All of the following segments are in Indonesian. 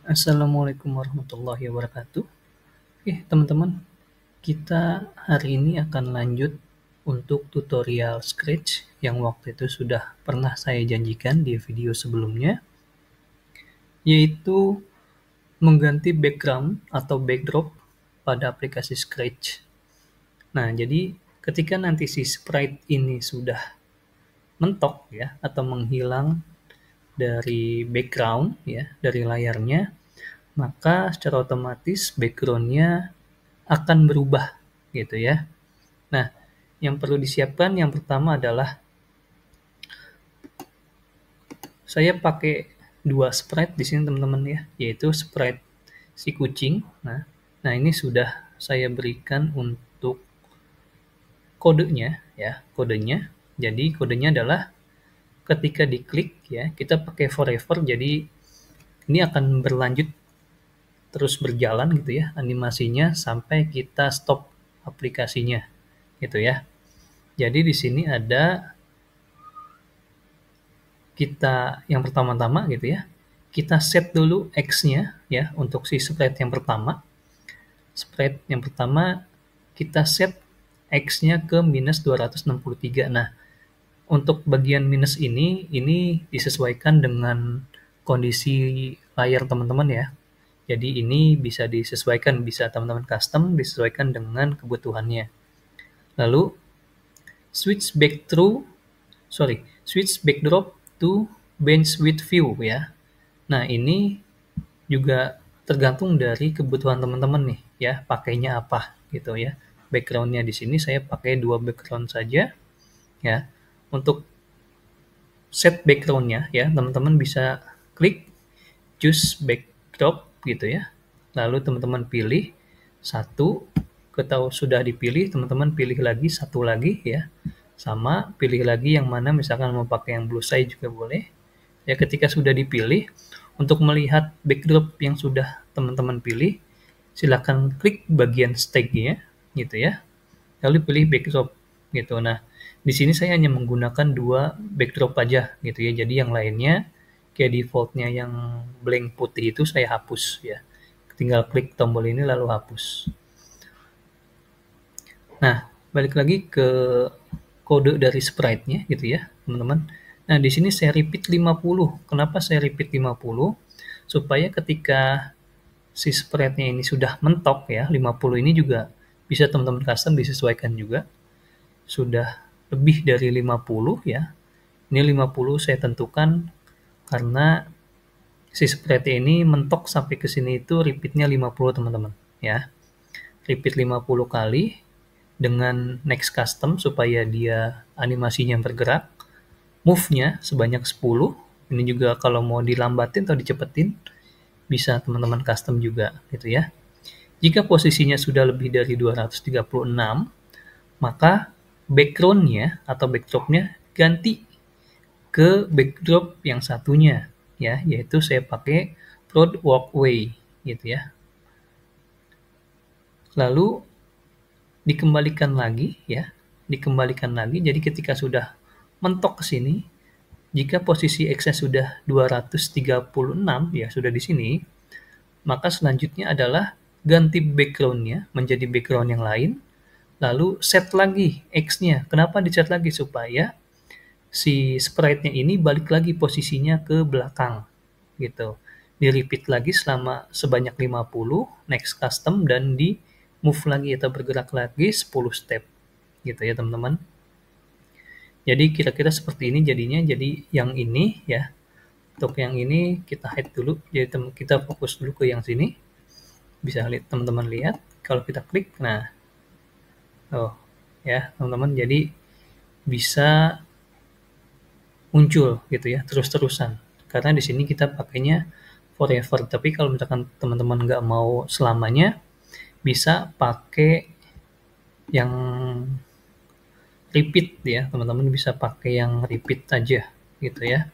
Assalamualaikum warahmatullahi wabarakatuh. Oke, teman-teman, kita hari ini akan lanjut untuk tutorial Scratch yang waktu itu sudah pernah saya janjikan di video sebelumnya, yaitu mengganti background atau backdrop pada aplikasi Scratch. Nah, jadi ketika nanti si sprite ini sudah mentok ya atau menghilang dari background ya, dari layarnya, maka secara otomatis background-nya akan berubah gitu ya. Nah, yang perlu disiapkan yang pertama adalah saya pakai dua sprite di sini teman-teman ya, yaitu sprite si kucing. Nah ini sudah saya berikan untuk kodenya ya, kodenya. Jadi kodenya adalah ketika diklik ya, kita pakai forever, jadi ini akan berlanjut terus berjalan gitu ya animasinya sampai kita stop aplikasinya gitu ya. Jadi di sini ada kita yang pertama-tama gitu ya, kita set dulu X-nya ya untuk si sprite yang pertama. Sprite yang pertama kita set X-nya ke minus 263. Nah, untuk bagian minus ini disesuaikan dengan kondisi layar teman-teman ya. Jadi ini bisa disesuaikan, bisa teman-teman custom, disesuaikan dengan kebutuhannya. Lalu switch backdrop to bench with view ya. Nah, ini juga tergantung dari kebutuhan teman-teman nih ya, pakainya apa gitu ya. Background-nya di sini saya pakai 2 background saja ya. Untuk set background-nya ya, teman-teman bisa klik choose backdrop gitu ya. Lalu teman-teman pilih satu, kalau sudah dipilih teman-teman pilih lagi satu lagi ya. Sama, pilih lagi yang mana, misalkan mau pakai yang blue sky juga boleh. Ya, ketika sudah dipilih, untuk melihat backdrop yang sudah teman-teman pilih, silakan klik bagian stake-nya gitu ya. Lalu pilih backdrop gitu. Nah, di sini saya hanya menggunakan 2 backdrop aja gitu ya. Jadi yang lainnya kayak default-nya yang blank putih itu saya hapus ya. Tinggal klik tombol ini lalu hapus. Nah, balik lagi ke kode dari sprite-nya gitu ya, teman-teman. Nah, di sini saya repeat 50. Kenapa saya repeat 50? Supaya ketika si sprite-nya ini sudah mentok ya, 50 ini juga bisa teman-teman custom disesuaikan juga. Sudah lebih dari 50 ya. Ini 50 saya tentukan karena si sprite ini mentok sampai ke sini itu repeat-nya 50 teman-teman ya. Repeat 50 kali dengan next custom supaya dia animasinya bergerak. Move-nya sebanyak 10. Ini juga kalau mau dilambatin atau dicepetin bisa teman-teman custom juga gitu ya. Jika posisinya sudah lebih dari 236, maka background-nya atau backdrop-nya ganti ke backdrop yang satunya ya, yaitu saya pakai Prod Walkway gitu ya. Lalu dikembalikan lagi ya, dikembalikan lagi. Jadi ketika sudah mentok ke sini, jika posisi X-nya sudah 236 ya, sudah di sini, maka selanjutnya adalah ganti background-nya menjadi background yang lain, lalu set lagi X-nya. Kenapa di-set lagi? Supaya si sprite-nya ini balik lagi posisinya ke belakang gitu. Di-repeat lagi sebanyak 50, next custom, dan di move lagi atau bergerak lagi 10 step gitu ya teman-teman. Jadi kira-kira seperti ini jadinya. Jadi yang ini ya, untuk yang ini kita hide dulu, jadi kita fokus dulu ke yang sini. Bisa lihat teman-teman, lihat kalau kita klik, nah ya teman-teman, jadi bisa muncul gitu ya terus-terusan karena di sini kita pakainya forever. Tapi kalau misalkan teman-teman nggak mau selamanya, bisa pakai yang repeat ya, teman-teman bisa pakai yang repeat aja gitu ya.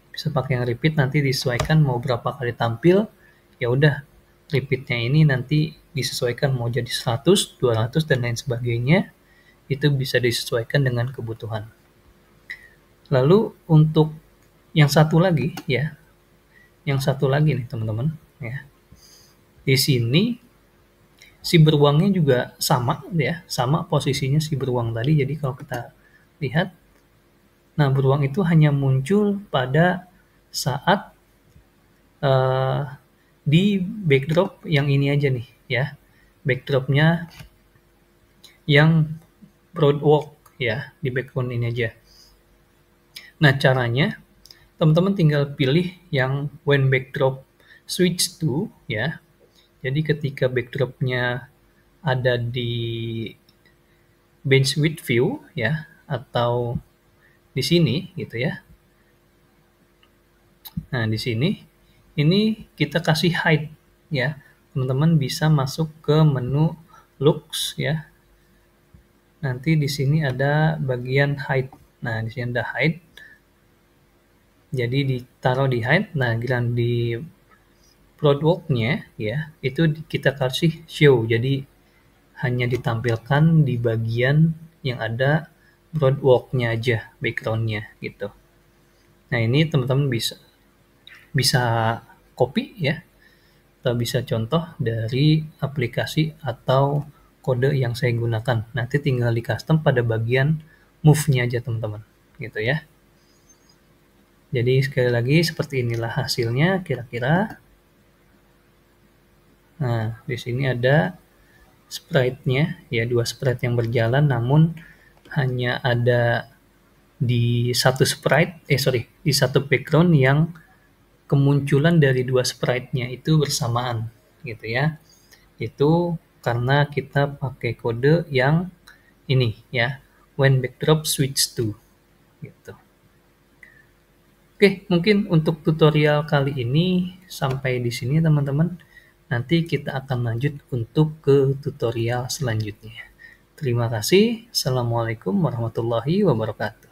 Bisa pakai yang repeat, nanti disesuaikan mau berapa kali tampil, ya udah repeatnya ini nanti disesuaikan mau jadi 100, 200 dan lain sebagainya, itu bisa disesuaikan dengan kebutuhan. Lalu untuk yang satu lagi ya, yang satu lagi nih teman-teman, ya. Di sini si beruangnya juga sama ya, sama posisinya si beruang tadi. Jadi kalau kita lihat, nah beruang itu hanya muncul pada saat di backdrop yang ini aja nih ya, backdropnya yang broadwalk ya, di background ini aja. Nah caranya teman-teman tinggal pilih yang when backdrop switch to ya. Jadi ketika backdropnya ada di bench with view ya, atau di sini gitu ya. Nah di sini ini kita kasih hide ya. Teman-teman bisa masuk ke menu looks ya. Nanti di sini ada bagian hide. Nah di sini ada hide. Jadi ditaruh di hide. Nah giliran di broadwalk-nya ya, itu kita kasih show. Jadi hanya ditampilkan di bagian yang ada broadwalk-nya aja, background-nya gitu. Nah ini teman-teman bisa bisa copy ya, atau bisa contoh dari aplikasi atau kode yang saya gunakan. Nanti tinggal di custom pada bagian move-nya aja teman-teman, gitu ya. Jadi sekali lagi seperti inilah hasilnya kira-kira. Nah, di sini ada sprite-nya ya, 2 sprite yang berjalan namun hanya ada di satu sprite, di satu background yang kemunculan dari 2 sprite-nya itu bersamaan gitu ya. Itu karena kita pakai kode yang ini ya, when backdrop switch to gitu. Oke, mungkin untuk tutorial kali ini sampai di sini teman-teman. Nanti kita akan lanjut untuk ke tutorial selanjutnya. Terima kasih. Assalamualaikum warahmatullahi wabarakatuh.